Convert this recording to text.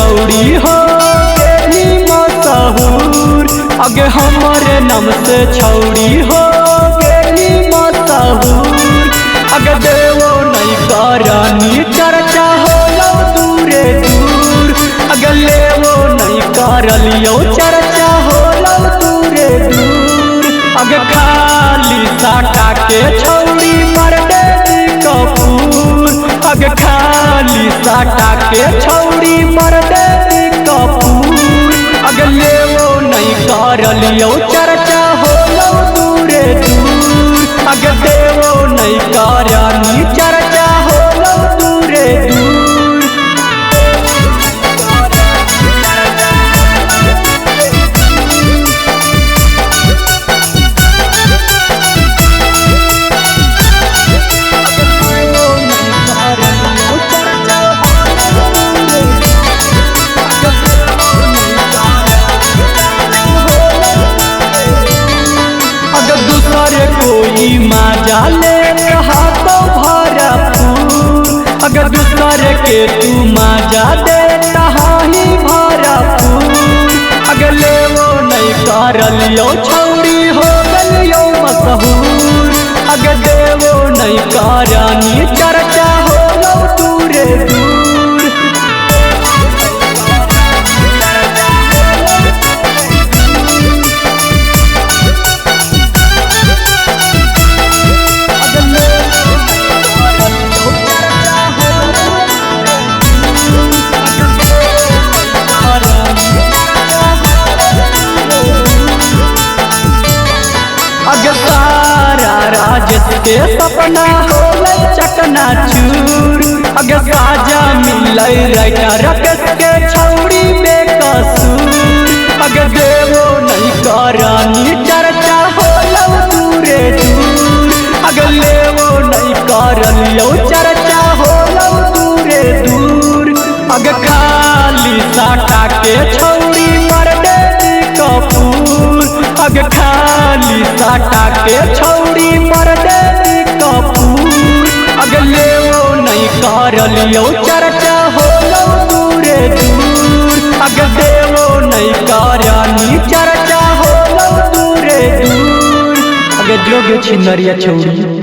छौड़ी हो गेली मशहूर। अगे हमारे नाम से छौड़ी हो गेली मशहूर। अगे देवो नहीं करानी चर्चा हो दूरे दूर। अगे लेवो नहीं करलियो चर्चा हो दूरे दूर। अगे खाली साटा के छौड़ी मर देवी कपूर। अगे खाली साटा के छौड़ी मर देवी कपूर। अगे लेवो नहीं करलियो चर्चा हो दूरे दूर। अगे देवो नहीं करानी चर्चा हो दूरे दूर। कोई माजा ले कहा तो भरपूर। अगर दूसरे के तू माजा दे कहा ही भरपूर। अगर ले वो नहीं करलियो छौड़ी हो गलियो मशहूर। अगर दे वो नहीं करानी चर्चा हो दूरे दूर। सारा राजेश के सपना हो चकना चूर। अगे साजा मिले राइटर राकेश के छौड़ी बेकसूर। अगे देवो नहीं करानी चर्चा हो दूरे दूर। अगे लेवो नहीं करलियो चर्चा हो दूरे दूर। अगे खाली साटा के छौड़ी मर देवी कपूर। अगे खाली साटा के छौड़ी मर देवी कपूर। अगे लेवो नहीं करलियो चर्चा हो दूरे दूर। अगे देवो नहीं करानी चर्चा हो दूरे दूर। अगे जोगे छिंदरिया छौड़ी।